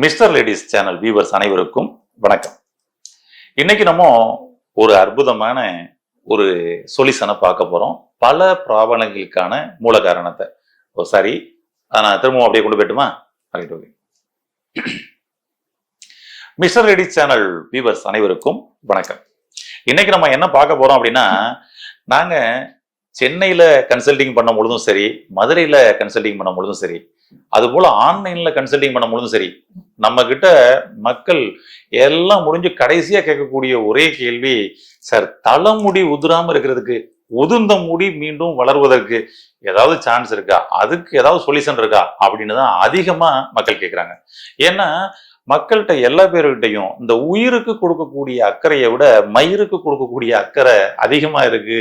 Mister ladies channel viewers அனைவருக்கும் வணக்கம். இன்னைக்கு நம்ம ஒரு அற்புதமான ஒரு சொல்யூஷனை பார்க்க போறோம். பல ப்ராப்ளங்களுக்கான மூல காரணத்தை சாரி நான் திரும்பவும் அப்படியே கொண்டு போயிட்டுமா? மிஸ்டர் லேடிஸ் சேனல் வியூவர்ஸ் அனைவருக்கும் வணக்கம். இன்னைக்கு நம்ம என்ன பார்க்க போறோம் அப்படின்னா, நாங்க சென்னையில கன்சல்டிங் பண்ணும் பொழுதும் சரி, மதுரையில கன்சல்டிங் பண்ணும் பொழுதும் சரி, அது போல ஆன்லைன்ல கன்சல்டிங் பண்ணும் பொழுதும் சரி, நம்ம கிட்ட மக்கள் எல்லாம் முடிஞ்சு கடைசியா கேட்கக்கூடிய ஒரே கேள்வி, சார் தலைமுடி உதிராம இருக்கிறதுக்கு, உதிர்ந்த முடி மீண்டும் வளர்வதற்கு ஏதாவது சான்ஸ் இருக்கா, அதுக்கு ஏதாவது சொல்யூஷன் இருக்கா அப்படின்னு தான் அதிகமா மக்கள் கேட்கிறாங்க. ஏன்னா மக்கள்கிட்ட எல்லா பேருக்கிட்டையும் இந்த உயிருக்கு கொடுக்கக்கூடிய அக்கறையை விட மயிருக்கு கொடுக்கக்கூடிய அக்கறை அதிகமா இருக்கு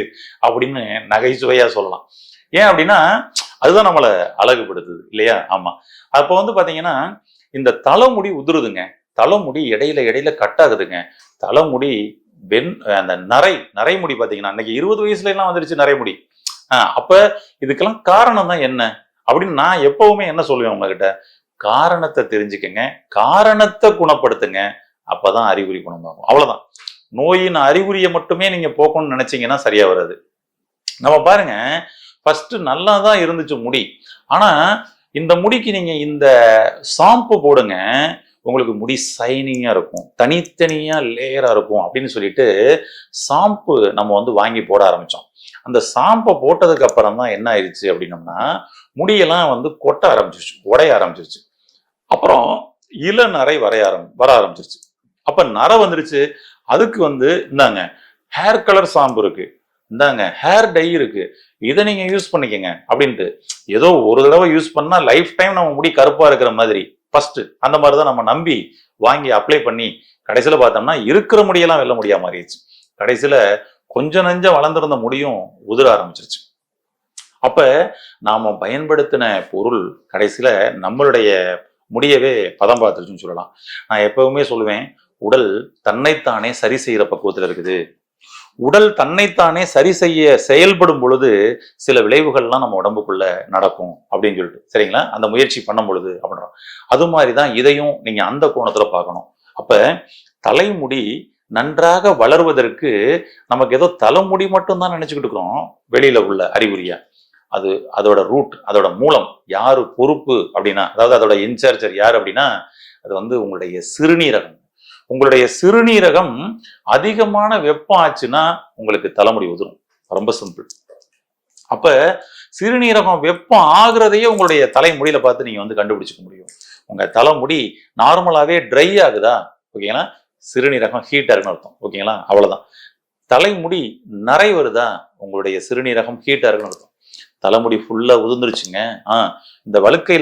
அப்படின்னு நகைச்சுவையா சொல்லலாம். ஏன் அப்படின்னா அதுதான் நம்மளை அழகுபடுத்துது இல்லையா? ஆமா. அப்ப பாத்தீங்கன்னா இந்த தலைமுடி உதிருதுங்க, தலைமுடி இடையில கட்டாகுதுங்க, தலைமுடி அந்த நரைமுடி பாத்தீங்கன்னா இன்னைக்கு 20 வயசுல எல்லாம் வந்துருச்சு நரைமுடி. அப்ப இதுக்கெல்லாம் காரணம் தான் என்ன அப்படின்னு நான் எப்பவுமே என்ன சொல்லுவேன் உங்ககிட்ட, காரணத்தை தெரிஞ்சுக்கங்க, காரணத்தை குணப்படுத்துங்க, அப்பதான் அறிகுறி குணமாகும். அவ்வளவுதான். நோயின் அறிகுறியை மட்டுமே நீங்க போக்கணும்னு நினைச்சீங்கன்னா சரியா வராது. நம்ம பாருங்க, ஃபர்ஸ்ட் நல்லா தான் இருந்துச்சு முடி, ஆனா இந்த முடிக்கு நீங்க இந்த ஷாம்பு போடுங்க, உங்களுக்கு முடி சைனிங்கா இருக்கும், தனித்தனியா லேயரா இருக்கும் அப்படின்னு சொல்லிட்டு ஷாம்பு நம்ம வாங்கி போட ஆரம்பிச்சோம். அந்த ஷாம்பை போட்டதுக்கு அப்புறம் தான் என்ன ஆயிடுச்சு அப்படின்னம்னா, முடியெல்லாம் கொட்ட ஆரம்பிச்சிருச்சு, உடைய ஆரம்பிச்சிருச்சு. அப்புறம் இளநரை வர ஆரம்பிச்சிருச்சு. அப்ப நரை வந்துருச்சு. அதுக்கு இந்தாங்க ஹேர் கலர் ஷாம்பு இருக்கு, இந்தாங்க ஹேர் டை இருக்கு, இதை நீங்க யூஸ் பண்ணிக்கங்க அப்படின்ட்டு ஏதோ ஒரு தடவை யூஸ் பண்ணா லைஃப் டைம் நம்ம முடி கருப்பா இருக்கிற மாதிரி ஃபர்ஸ்ட் அந்த மாதிரிதான் நம்ம நம்பி வாங்கி அப்ளை பண்ணி கடைசியில பார்த்தோம்னா இருக்கிற முடியெல்லாம் வெல்ல முடியாம மாறிடுச்சு. கடைசியில கொஞ்சம் நெஞ்சம் வளர்ந்திருந்த முடியும் உதிர ஆரம்பிச்சிருச்சு. அப்ப நாம பயன்படுத்தின பொருள் கடைசியில நம்மளுடைய முடியவே பதம் பார்த்துருச்சுன்னு சொல்லலாம். நான் எப்பவுமே சொல்லுவேன், உடல் தன்னைத்தானே சரி செய்யற பக்குவத்துல இருக்குது. உடல் தன்னைத்தானே சரி செய்ய செயல்படும் பொழுது சில விளைவுகள்லாம் நம்ம உடம்புக்குள்ள நடக்கும் அப்படின்னு சொல்லிட்டு, சரிங்களா? அந்த முயற்சி பண்ணும் பொழுது அப்படின்றோம். அது மாதிரிதான் இதையும் நீங்க அந்த கோணத்துல பார்க்கணும். அப்ப தலைமுடி நன்றாக வளர்வதற்கு நமக்கு ஏதோ தலைமுடி மட்டும் தான் நினைச்சுக்கிட்டு இருக்கிறோம் வெளியில உள்ள அறிகுறியா. அதோட ரூட், அதோட மூலம் யாரு பொறுப்பு அப்படின்னா, அதாவது அதோட இன்சார்ஜர் யார் அப்படின்னா, அது உங்களுடைய சிறுநீரகம். உங்களுடைய சிறுநீரகம் அதிகமான வெப்பம் ஆச்சுன்னா உங்களுக்கு தலைமுடி உதிரும். ரொம்ப சிம்பிள். அப்ப சிறுநீரகம் வெப்பம் ஆகுறதையே உங்களுடைய தலைமுடியில பார்த்து நீங்க கண்டுபிடிச்சுக்க முடியும். உங்க தலைமுடி நார்மலாவே ட்ரை ஆகுதா, ஓகேங்களா, சிறுநீரகம் ஹீட்டா இருக்குன்னு அர்த்தம். ஓகேங்களா, அவ்வளவுதான். தலைமுடி நரை வருதா, உங்களுடைய சிறுநீரகம் ஹீட்டா இருக்குன்னு அர்த்தம். தலைமுடி ஃபுல்லா உதிர்ந்துருச்சுங்க, இந்த வழுக்கை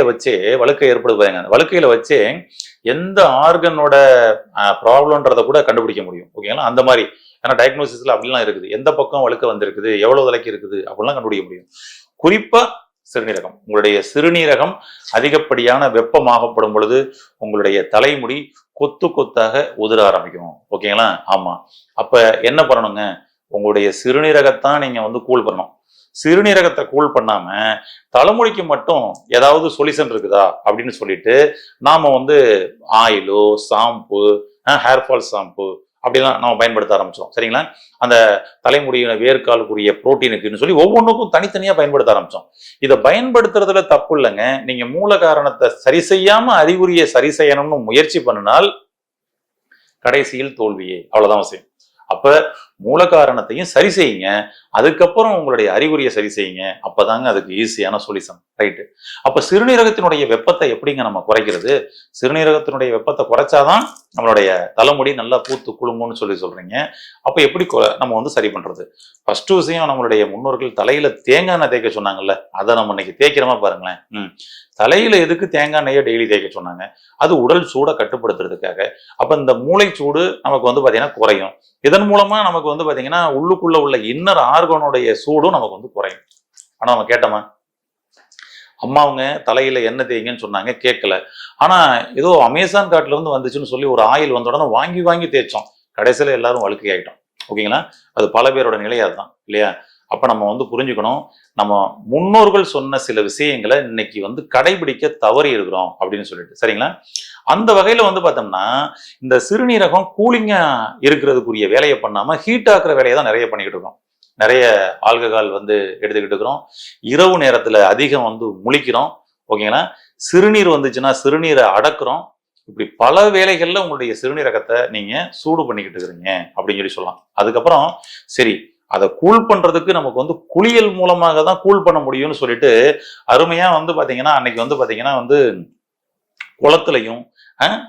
ஏற்படுவாங்க, அந்த வழுக்கையில வச்சே எந்த ஆர்கனோட ப்ராப்ளம்ன்றத கூட கண்டுபிடிக்க முடியும். ஓகேங்களா, அந்த மாதிரி. ஏன்னா டயக்னோசிஸ்ல அப்படிலாம் இருக்குது, எந்த பக்கம் வழுக்க வந்திருக்குது, எவ்வளவு விலைக்கு இருக்குது அப்படிலாம் கண்டுபிடிக்க முடியும். குறிப்பா சிறுநீரகம், உங்களுடைய சிறுநீரகம் அதிகப்படியான வெப்பமாகப்படும் பொழுது உங்களுடைய தலைமுடி கொத்து கொத்தாக உதிர ஆரம்பிக்கும். ஓகேங்களா, ஆமா. அப்ப என்ன பண்ணணுங்க, உங்களுடைய சிறுநீரகத்தான் நீங்க கூல் பண்ணணும். சிறுநீரகத்தை கூல் பண்ணாம தலைமுடிக்கு மட்டும் ஏதாவது சொல்யூஷன் இருக்குதா அப்படின்னு சொல்லிட்டு நாம ஆயிலோ ஷாம்பு, ஹேர் ஃபால் ஷாம்பு அப்படிலாம் நம்ம பயன்படுத்த ஆரம்பிச்சோம். சரிங்களா, அந்த தலைமுடியின வேர்க்காலுக்குரிய புரோட்டீனுக்குன்னு சொல்லி ஒவ்வொன்றுக்கும் தனித்தனியா பயன்படுத்த ஆரம்பிச்சோம். இதை பயன்படுத்துறதுல தப்பு இல்லைங்க. நீங்க மூல காரணத்தை சரி செய்யாம அறிகுறியை சரி செய்யணும்னு முயற்சி பண்ணினால் கடைசியில் தோல்வியே. அவ்வளவுதான் விஷயம். அப்ப மூல காரணத்தையும் சரி செய்யுங்க, அதுக்கப்புறம் உங்களுடைய அறிகுறியை சரி செய்யுங்க, அப்பதாங்க அதுக்கு ஈஸியான சொல்யூஷன். ரைட்டு. அப்ப சிறுநீரகத்தினுடைய வெப்பத்தை எப்படிங்க நம்ம குறைக்கிறது? சிறுநீரகத்தினுடைய வெப்பத்தை குறைச்சாதான் நம்மளுடைய தலைமுடி நல்லா பூத்து குலுங்கும்னு சொல்றீங்க. அப்ப எப்படி நம்ம சரி பண்றது? ஃபர்ஸ்ட் விஷயம், நம்மளுடைய முன்னோர்கள் தலையில தேங்காய் எண்ணெய் தேய்க்க சொன்னாங்கல்ல, அதை நம்ம இன்னைக்கு தேய்க்கிறோமா பாருங்களேன். தலையில எதுக்கு தேங்காய் எண்ணெயை டெய்லி தேய்க்க சொன்னாங்க? அது உடல் சூடை கட்டுப்படுத்துறதுக்காக. அப்ப இந்த மூளை சூடு நமக்கு பாத்தீங்கன்னா குறையும். இதன் மூலமா நமக்கு பாத்தீங்கன்னா உள்ளுக்குள்ள உள்ள இன்னர் ஆர்கனுடைய சூடும் நமக்கு குறையும். ஆனா நம்ம கேட்டோமா? அம்மாவுங்க தலையில எண்ணெய் தேய்ங்கன்னு சொன்னாங்க, கேட்கல. ஆனா ஏதோ அமேசான் காட்டுல வந்துச்சுன்னு சொல்லி ஒரு ஆயில் வந்த உடனே வாங்கி தேய்ச்சோம், கடைசியில எல்லாரும் வழுக்கை ஆயிட்டோம். ஓகேங்களா, அது பல பேரோட நிலை அதுதான் இல்லையா? அப்ப நம்ம வந்து புரிஞ்சுக்கணும், நம்ம முன்னோர்கள் சொன்ன சில விஷயங்களை இன்னைக்கு வந்து கடைபிடிக்க தவறி இருக்கிறோம் அப்படின்னு சொல்லிட்டு, சரிங்களா? அந்த வகையில வந்து பார்த்தோம்னா இந்த சிறுநீரகம் கூலிங்கா இருக்கிறதுக்குரிய வேலையை பண்ணாம ஹீட் ஆக்குற வேலையை தான் நிறைய பண்ணிக்கிட்டு இருக்கோம். நிறைய ஆல்கஹால் வந்து எடுத்துக்கிட்டு இருக்கிறோம். இரவு நேரத்துல அதிகம் வந்து முழிக்கிறோம். ஓகேங்களா? சிறுநீர் வந்துச்சுன்னா சிறுநீரை அடக்குறோம். இப்படி பல வேலைகள்ல உங்களுடைய சிறுநீரகத்தை நீங்க சூடு பண்ணிக்கிட்டு இருக்கிறீங்க அப்படின்னு சொல்லி சொல்லலாம். அதுக்கப்புறம் சரி, அதை கூல் பண்றதுக்கு நமக்கு வந்து குளியல் மூலமாக தான் கூல் பண்ண முடியும்னு சொல்லிட்டு அருமையா வந்து பாத்தீங்கன்னா அன்னைக்கு வந்து பாத்தீங்கன்னா வந்து குளத்துலையும்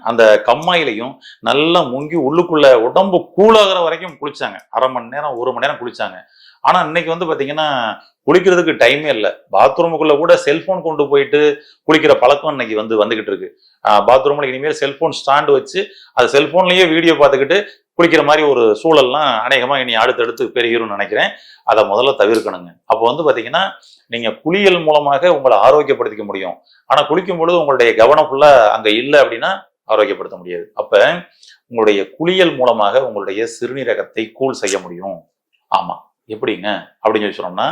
அந்த கம்மாயிலையும் நல்லா முங்கி உள்ளுக்குள்ள உடம்பு கூலாகிற வரைக்கும் குளிச்சாங்க. 1/2 மணி நேரம் 1 மணி நேரம் குளிச்சாங்க. ஆனா இன்னைக்கு வந்து பாத்தீங்கன்னா குளிக்கிறதுக்கு டைமே இல்லை. பாத்ரூமுக்குள்ள கூட செல்போன் கொண்டு போயிட்டு குளிக்கிற பழக்கம் இன்னைக்கு வந்துகிட்டு இருக்கு. பாத்ரூம்ல இனிமேல் செல்போன் ஸ்டாண்டு வச்சு அது செல்போன்லயே வீடியோ பார்த்துக்கிட்டு குளிக்கிற மாதிரி ஒரு சூழல்லாம் அநேகமா இனி அடுத்தடுத்து பெருகிரும்னு நினைக்கிறேன். அதை முதல்ல தவிர்க்கணுங்க. அப்போ வந்து பாத்தீங்கன்னா நீங்க குளியல் மூலமாக உங்களை ஆரோக்கியப்படுத்திக்க முடியும். ஆனா குளிக்கும் பொழுது உங்களுடைய கவனம் ஃபுல்லா அங்க இல்லை அப்படின்னா ஆரோக்கியப்படுத்த முடியாது. அப்ப உங்களுடைய குளியல் மூலமாக உங்களுடைய சிறுநீரகத்தை கூல் செய்ய முடியும். ஆமா, எப்படிங்க அப்படின்னு சொல்லி சொன்னோம்னா,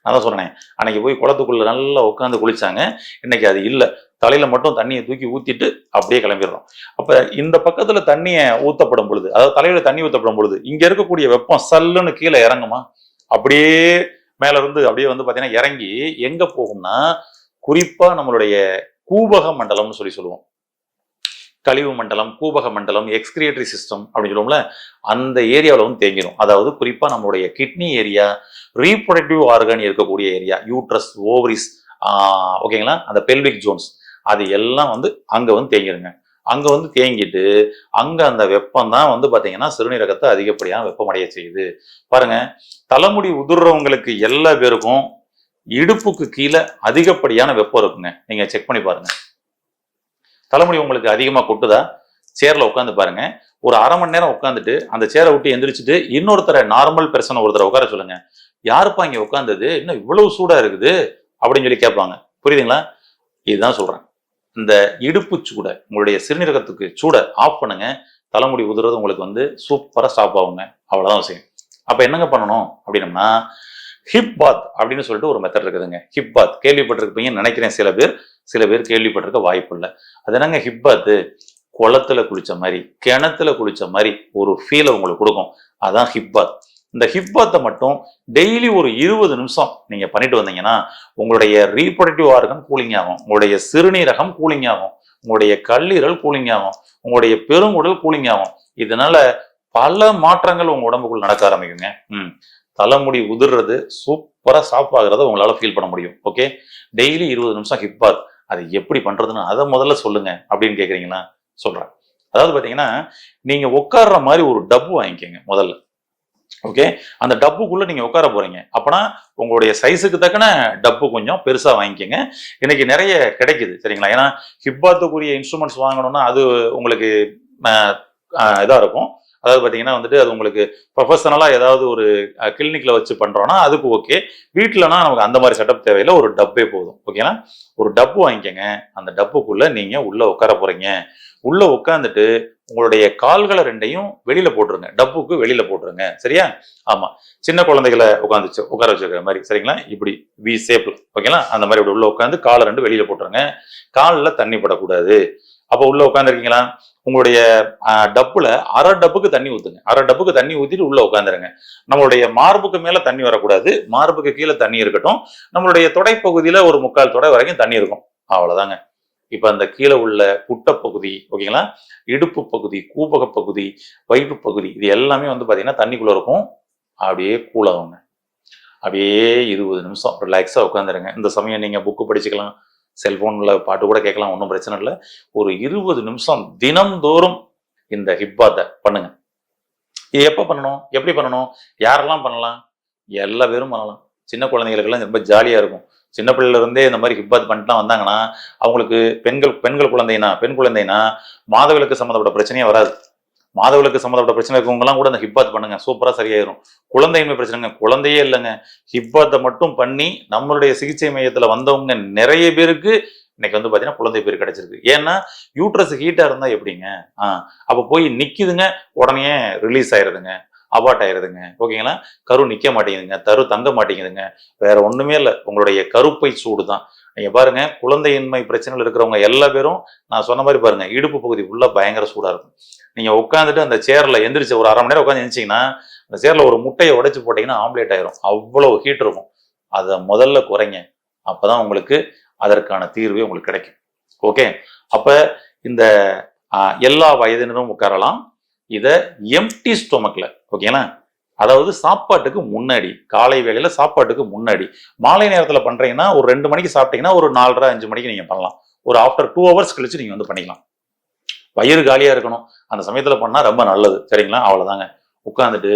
நான் தான் சொன்னேன், அன்னைக்கு போய் குளத்துக்குள்ள நல்லா உட்காந்து குளிச்சாங்க. இன்னைக்கு அது இல்லை. தலையில மட்டும் தண்ணியை தூக்கி ஊத்திட்டு அப்படியே கிளம்பிடுறோம். அப்ப இந்த பக்கத்துல தண்ணியை ஊத்தப்படும் பொழுது, அதாவது தலையில தண்ணி ஊத்தப்படும் பொழுது இங்க இருக்கக்கூடிய வெப்பம் சல்லுன்னு கீழே இறங்குமா? அப்படியே மேல இருந்து அப்படியே வந்து பாத்தீங்கன்னா இறங்கி எங்க போகும்னா, குறிப்பா நம்மளுடைய கூபக மண்டலம்னு சொல்லுவோம். கழிவு மண்டலம், கூபக மண்டலம், எக்ஸ்கிரியேட்டரி சிஸ்டம் அப்படின்னு சொல்லுவோம்ல, அந்த ஏரியாவில் வந்து தேங்கிடும். அதாவது குறிப்பா நம்மளுடைய கிட்னி ஏரியா, ரீப்ரொடக்டிவ் ஆர்கன் இருக்கக்கூடிய ஏரியா, யூட்ரஸ், ஓவரிஸ், ஓகேங்களா, அந்த பெல்விக் ஜோன்ஸ், அது எல்லாம் வந்து அங்க வந்து தேங்கிருங்க. அங்க வந்து தேங்கிட்டு அங்க அந்த வெப்பம் தான் வந்து பாத்தீங்கன்னா சிறுநீரகத்தை அதிகப்படியான வெப்பமடைய செய்யுது. பாருங்க, தலைமுடி உதிர்றவங்களுக்கு எல்லா பேருக்கும் இடுப்புக்கு கீழே அதிகப்படியான வெப்பம் இருக்குங்க. நீங்க செக் பண்ணி பாருங்க. தலைமுடி உங்களுக்கு அதிகமா கொட்டுதா? சேர்ல உட்காந்து பாருங்க. ஒரு 1/2 மணி நேரம் உட்காந்துட்டு அந்த சேரை விட்டு எந்திரிச்சிட்டு இன்னொருத்தரை நார்மல் பெர்சனை ஒருத்தரை உட்கார சொல்லுங்க. யாருப்பா இங்க உட்காந்தது, இன்னும் இவ்வளவு சூடா இருக்குது அப்படின்னு சொல்லி கேட்பாங்க. புரியுதுங்களா? இதுதான் சொல்றேன். இந்த இடுப்பு சூட, உங்களுடைய சிறுநீரகத்துக்கு சூட ஆஃப் பண்ணுங்க. தலைமுடி உதிர்றது உங்களுக்கு வந்து சூப்பரா ஸ்டாப் ஆகுங்க. அவ்வளவுதான் விஷயம். அப்ப என்னங்க பண்ணணும் அப்படின்னம்னா, ஹிப் பாத் அப்படின்னு சொல்லிட்டு ஒரு மெத்தட் இருக்குதுங்க. ஹிப் பாத் கேள்விப்பட்டிருப்பீங்கன்னு நினைக்கிறேன். சில பேர் கேள்விப்பட்டிருக்க வாய்ப்பு இல்லை. அது என்னங்க ஹிப் பாத்து? குளத்துல குளிச்ச மாதிரி, கிணத்துல குளிச்ச மாதிரி ஒரு ஃபீலை உங்களுக்கு கொடுக்கும். அதான் ஹிப் பாத். இந்த ஹிப் பாத்தை மட்டும் டெய்லி ஒரு 20 நிமிஷம் நீங்க பண்ணிட்டு வந்தீங்கன்னா உங்களுடைய ரீப்ரொடக்டிவ் ஆர்கன் கூலிங் ஆகும், உங்களுடைய சிறுநீரகம் கூலிங் ஆகும், உங்களுடைய கல்லீரல் கூலிங் ஆகும், உங்களுடைய பெருங்குடல் கூலிங் ஆகும். இதனால பல மாற்றங்கள் உங்க உடம்புக்குள் நடக்க ஆரம்பிக்குங்க. தலைமுடி உதிர்றது சூப்பரா ஸ்டாப் ஆகுறத உங்களால ஃபீல் பண்ண முடியும். ஓகே, டெய்லி 20 நிமிஷம் ஹிப் பாத். அது எப்படி பண்றதுன்னு அதை முதல்ல சொல்லுங்க அப்படின்னு கேக்குறீங்களா? சொல்றேன். அதாவது பாத்தீங்கன்னா, நீங்க உட்கார்ற மாதிரி ஒரு டப்பு வாங்கிக்கோங்க முதல்ல. ஓகே, அந்த டப்புக்குள்ள நீங்க உட்கார போறீங்க. அப்பனா உங்களுடைய சைஸுக்கு தக்கன டப்பு கொஞ்சம் பெருசா வாங்கிக்கோங்க. இன்னைக்கு நிறைய கிடைக்குது, சரிங்களா? ஏன்னா ஹிப்பாத்துக்குரிய இன்ஸ்ட்ருமெண்ட்ஸ் வாங்கணும்னா அது உங்களுக்கு இதா இருக்கும். அதாவது பாத்தீங்கன்னா வந்துட்டு அது உங்களுக்கு ப்ரொஃபஷனலா ஏதாவது ஒரு கிளினிக்ல வச்சு பண்றோம்னா அதுக்கு ஓகே. வீட்டுலனா நமக்கு அந்த மாதிரி செட்டப் தேவையில்லை, ஒரு டப்பே போதும். ஓகேனா, ஒரு டப்பு வாங்கிக்கங்க. அந்த டப்புக்குள்ள நீங்க உள்ள உட்கார போறீங்க. உள்ள உட்காந்துட்டு உங்களுடைய கால்களை 2ஐயும் வெளியில போட்டுருங்க. டப்புக்கு வெளியில போட்டுருங்க, சரியா? ஆமா, சின்ன குழந்தைகளை உட்கார வச்சிருக்கிற மாதிரி, சரிங்களா? இப்படி வி ஷேப்ல, ஓகேங்களா? அந்த மாதிரி இப்படி உள்ள உட்காந்து காலை 2 வெளியில போட்டுருங்க. காலில் தண்ணி படக்கூடாது. அப்ப உள்ள உட்காந்துருக்கீங்களா? உங்களுடைய டப்புல 1/2 டப்புக்கு தண்ணி ஊத்துங்க. 1/2 டப்புக்கு தண்ணி ஊத்திட்டு உள்ள உட்காந்துருங்க. நம்மளுடைய மார்புக்கு மேல தண்ணி வரக்கூடாது, மார்புக்கு கீழே தண்ணி இருக்கட்டும். நம்மளுடைய தொடைப்பகுதியில ஒரு 3/4 தொடை வரைக்கும் தண்ணி இருக்கும். அவ்வளவுதாங்க. இப்ப அந்த கீழே உள்ள புட்டப்பகுதி, ஓகேங்களா, இடுப்பு பகுதி, கூபக பகுதி, வயிற்று பகுதி, இது எல்லாமே வந்து பாத்தீங்கன்னா தண்ணிக்குள்ள இருக்கும். அப்படியே கூலாகுங்க. அப்படியே 20 நிமிஷம் ரிலாக்ஸா உட்காந்துருங்க. இந்த சமயம் நீங்க புக்கு படிச்சுக்கலாம், செல்போன்ல பாட்டு கூட கேட்கலாம், ஒன்றும் பிரச்சனை இல்லை. ஒரு 20 நிமிஷம் தினம்தோறும் இந்த ஹிப்பாத்தை பண்ணுங்க. இது எப்ப பண்ணணும், எப்படி பண்ணணும், யாரெல்லாம் பண்ணலாம்? எல்லா பேரும் பண்ணலாம். சின்ன குழந்தைகளுக்கெல்லாம் ரொம்ப ஜாலியா இருக்கும். சின்ன பிள்ளைல இருந்தே இந்த மாதிரி ஹிப்பாத் பண்ணிட்டு வந்தாங்கன்னா அவங்களுக்கு பெண் குழந்தைனா மாதவிலக்கு சம்மந்தப்பட்ட பிரச்சனையே வராது. மாதவிலக்கு சம்மந்தப்பட்ட பிரச்சனை இருக்கவங்கலாம் கூட அந்த ஹிப்பாத் பண்ணுங்க, சூப்பரா சரியாயிரும். குழந்தையின்மை பிரச்சனைங்க, குழந்தையே இல்லைங்க, ஹிப்பாத்தை மட்டும் பண்ணி நம்மளுடைய சிகிச்சை மையத்துல வந்தவங்க நிறைய பேருக்கு இன்னைக்கு வந்து பாத்தீங்கன்னா குழந்தை பேர் கிடைச்சிருக்கு. ஏன்னா யூட்ரஸ் ஹீட்டா இருந்தா எப்படிங்க? அப்ப போய் நிக்குதுங்க, உடனே ரிலீஸ் ஆயிருதுங்க. அபார்ட் ஆயிருதுங்க. ஓகேங்களா? கரு நிக்க மாட்டேங்குதுங்க, தரு தங்க மாட்டேங்குதுங்க. வேற ஒண்ணுமே இல்லை, உங்களுடைய கருப்பை சூடு தான். நீங்க பாருங்க, குழந்தையின்மை பிரச்சனைகள் இருக்கிறவங்க எல்லா பேரும் நான் சொன்ன மாதிரி பாருங்க, இடுப்பு பகுதி உள்ள பயங்கர சூடா இருக்கும். நீங்க உட்காந்துட்டு அந்த சேர்ல எந்திரிச்சு ஒரு 1/2 மணி நேரம் உட்காந்து எந்திரிச்சிங்கன்னா அந்த சேர்ல ஒரு முட்டையை உடைச்சு போட்டீங்கன்னா ஆம்லேட் ஆயிரும். அவ்வளவு ஹீட் இருக்கும். அதை முதல்ல குறைங்க. அப்பதான் உங்களுக்கு அதற்கான தீர்வே உங்களுக்கு கிடைக்கும். ஓகே, அப்ப இந்த எல்லா வயதினரும் உட்காரலாம். இத எம்டி ஸ்டொமக்ல, ஓகேங்களா? அதாவது சாப்பாட்டுக்கு முன்னாடி, காலை வேளையில சாப்பாட்டுக்கு முன்னாடி. மாலை நேரத்துல பண்றீங்கன்னா ஒரு 2 மணிக்கு சாப்பிட்டீங்கன்னா ஒரு 4:30 5 மணிக்கு நீங்க பண்ணலாம். ஒரு ஆஃப்டர் 2 ஹவர்ஸ் கழிச்சு நீங்க வந்து பண்ணிக்கலாம். வயிறு காலியா இருக்கணும் அந்த சமயத்துல பண்ணா ரொம்ப நல்லது. சரிங்களா? அவ்வளவுதாங்க. உட்காந்துட்டு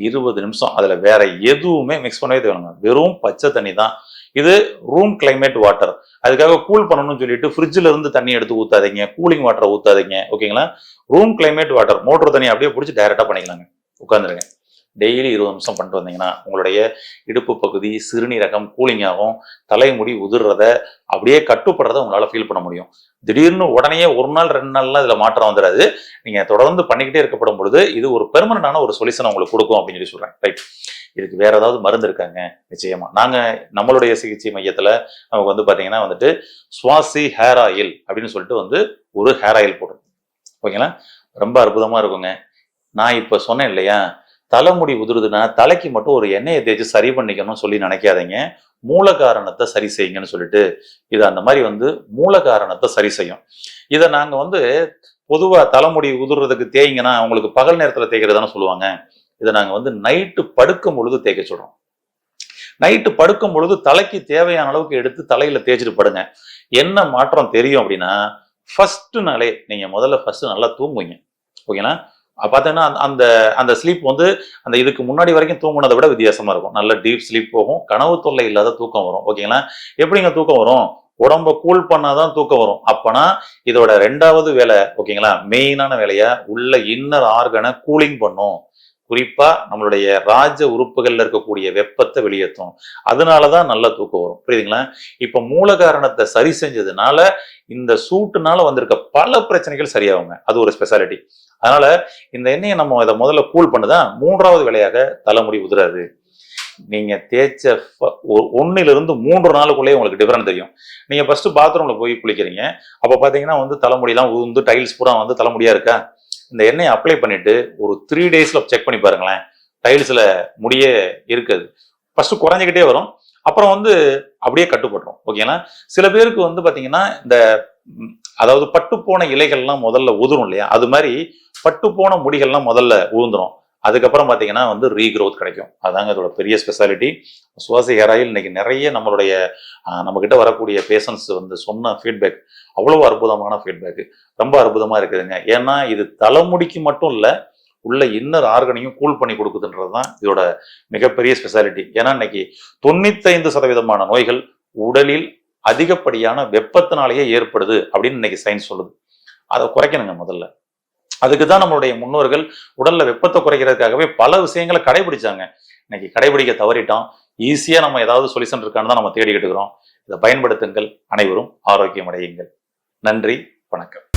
20 நிமிஷம் அதுல வேற எதுவுமே மிக்ஸ் பண்ணவே தேவைங்க. வெறும் பச்சை தண்ணி தான். இது ரூம் கிளைமேட் வாட்டர். அதுக்காக கூல் பண்ணணும்னு சொல்லிட்டு ஃப்ரிட்ஜ்ல இருந்து தண்ணி எடுத்து ஊத்தாதீங்க, கூலிங் வாட்டரை ஊத்தாதீங்க. ஓகேங்களா? ரூம் கிளைமேட் வாட்டர், மோட்டர் தண்ணி அப்படியே பிடிச்சி டைரக்டா பண்ணிக்கலாங்க. உட்காந்துருங்க. டெய்லி 20 நிமிஷம் பண்ணிட்டு வந்தீங்கன்னா உங்களுடைய இடுப்பு பகுதி சிறுநீரகம் கூலிங் ஆகும். தலைமுடி உதிர்றத அப்படியே கட்டுப்படுறத உங்களால ஃபீல் பண்ண முடியும். திடீர்னு உடனே 1 நாள் 2 நாள்லாம் இதுல மாற்றம் வந்துடாது. நீங்க தொடர்ந்து பண்ணிக்கிட்டே இருக்கப்படும் பொழுது இது ஒரு பெர்மனண்டான ஒரு சொல்யூஷன் உங்களுக்கு கொடுக்கும் அப்படின்னு சொல்லி சொல்றேன். ரைட். இதுக்கு வேற ஏதாவது மருந்து இருக்காங்க? நிச்சயமா. நாங்க நம்மளுடைய சிகிச்சை மையத்துல நமக்கு வந்து பாத்தீங்கன்னா வந்துட்டு சுவாசி ஹேர் ஆயில் அப்படின்னு சொல்லிட்டு வந்து ஒரு ஹேர் ஆயில் போடுறோம். ஓகேங்களா? ரொம்ப அற்புதமா இருக்குங்க. நான் இப்ப சொன்னேன் இல்லையா, தலைமுடி உதிருதுன்னா தலைக்கு மட்டும் ஒரு எண்ணெயை தேய்ச்சி சரி பண்ணிக்கணும்னு சொல்லி நினைக்காதீங்க. மூல காரணத்தை சரி செய்யுங்கன்னு சொல்லிட்டு இது அந்த மாதிரி வந்து மூல காரணத்தை சரி செய்யும். இதை நாங்க வந்து பொதுவா தலைமுடி உதிர்றதுக்கு தேய்ங்கன்னா உங்களுக்கு பகல் நேரத்துல தேய்க்கிறதானு சொல்லுவாங்க. இதை நாங்க வந்து நைட்டு படுக்கும் பொழுது தேய்க்க சொல்றோம். நைட்டு படுக்கும் பொழுது தலைக்கு தேவையான அளவுக்கு எடுத்து தலையில தேய்ச்சிட்டு படுங்க. என்ன மாற்றம் தெரியும் அப்படின்னா, ஃபர்ஸ்ட் நாளே நீங்க முதல்ல ஃபர்ஸ்ட் நல்லா தூங்குவீங்க. ஓகேங்களா? பார்த்தீங்கன்னா அந்த அந்த ஸ்லீப் வந்து அந்த இதுக்கு முன்னாடி வரைக்கும் தூங்குனதை விட வித்தியாசமா இருக்கும். நல்ல டீப் ஸ்லீப் போகும். கனவு தொல்லை இல்லாத தூக்கம் வரும். ஓகேங்களா? எப்படிங்க தூக்கம் வரும்? உடம்ப கூல் பண்ணாதான் தூக்கம் வரும். அப்பனா இதோட 2வது வேலை, ஓகேங்களா, மெயினான வேலையா உள்ள இன்னர் ஆர்கனை கூலிங் பண்ணும். குறிப்பா நம்மளுடைய ராஜ உறுப்புகள்ல இருக்கக்கூடிய வெப்பத்தை வெளியேற்றும். அதனாலதான் நல்ல தூக்கம் வரும். புரியுதுங்களா? இப்ப மூல காரணத்தை சரி செஞ்சதுனால இந்த சூட்டுனால வந்திருக்க பல பிரச்சனைகள் சரியாகுங்க. அது ஒரு ஸ்பெஷாலிட்டி. அதனால இந்த எண்ணெயை நம்ம இதை முதல்ல கூல் பண்ணுதான் 3வது வேலையாக தலைமுடி உதிராது. நீங்க தேய்ச்ச 1 to 3 நாளுக்குள்ளேயே உங்களுக்கு டிஃபரன்ஸ் தெரியும். நீங்க ஃபர்ஸ்ட் பாத்ரூம்ல போய் குளிக்கிறீங்க. அப்ப பாத்தீங்கன்னா வந்து தலைமுடியெல்லாம் உந்து டைல்ஸ் பூரா வந்து தலைமுடியா இருக்கா? இந்த எண்ணெயை அப்ளை பண்ணிட்டு ஒரு 3 daysல செக் பண்ணி பாருங்களேன். டைல்ஸ்ல முடியே இருக்காது. ஃபர்ஸ்ட் குறைஞ்சிக்கிட்டே வரும். அப்புறம் வந்து அப்படியே கட்டுப்பட்டுரும். ஓகேங்களா? சில பேருக்கு வந்து பாத்தீங்கன்னா இந்த அதாவது பட்டு போன இலைகள்லாம் முதல்ல உதிரும் இல்லையா, அது மாதிரி பட்டு போன முடிகள்லாம் முதல்ல உழுந்துரும். அதுக்கப்புறம் பாத்தீங்கன்னா வந்து ரீக்ரோத் கிடைக்கும். அதாங்க அதோட பெரிய ஸ்பெஷாலிட்டி. சுவாசி ஹேர் ஆயில் இன்னைக்கு நிறைய நம்மளுடைய நம்ம கிட்ட வரக்கூடிய பேஷன்ஸ் வந்து சொன்ன ஃபீட்பேக் அவ்வளவு அற்புதமான ஃபீட்பேக். ரொம்ப அற்புதமா இருக்குதுங்க. ஏன்னா இது தலைமுடிக்கு மட்டும் இல்ல, உள்ள இன்னர் ஆர்கனையும் கூல் பண்ணி கொடுக்குதுன்றதுதான் இதோட மிகப்பெரிய ஸ்பெஷாலிட்டி. ஏன்னா இன்னைக்கு 95% நோய்கள் உடலில் அதிகப்படியான வெப்பத்தினாலேயே ஏற்படுது அப்படின்னு இன்னைக்கு சயின்ஸ் சொல்லுது. அதை குறைக்கணுங்க முதல்ல. அதுக்குதான் நம்மளுடைய முன்னோர்கள் உடல்ல வெப்பத்தை குறைக்கிறதுக்காகவே பல விஷயங்களை கடைபிடிச்சாங்க. இன்னைக்கு கடைபிடிக்க தவறிட்டோம். ஈஸியா நம்ம ஏதாவது சொல்யூஷன் இருக்கான்னு தான் நம்ம தேடிக்கிட்டு இருக்கிறோம். இதை பயன்படுத்துங்கள். அனைவரும் ஆரோக்கியம் அடையுங்கள். நன்றி, வணக்கம்.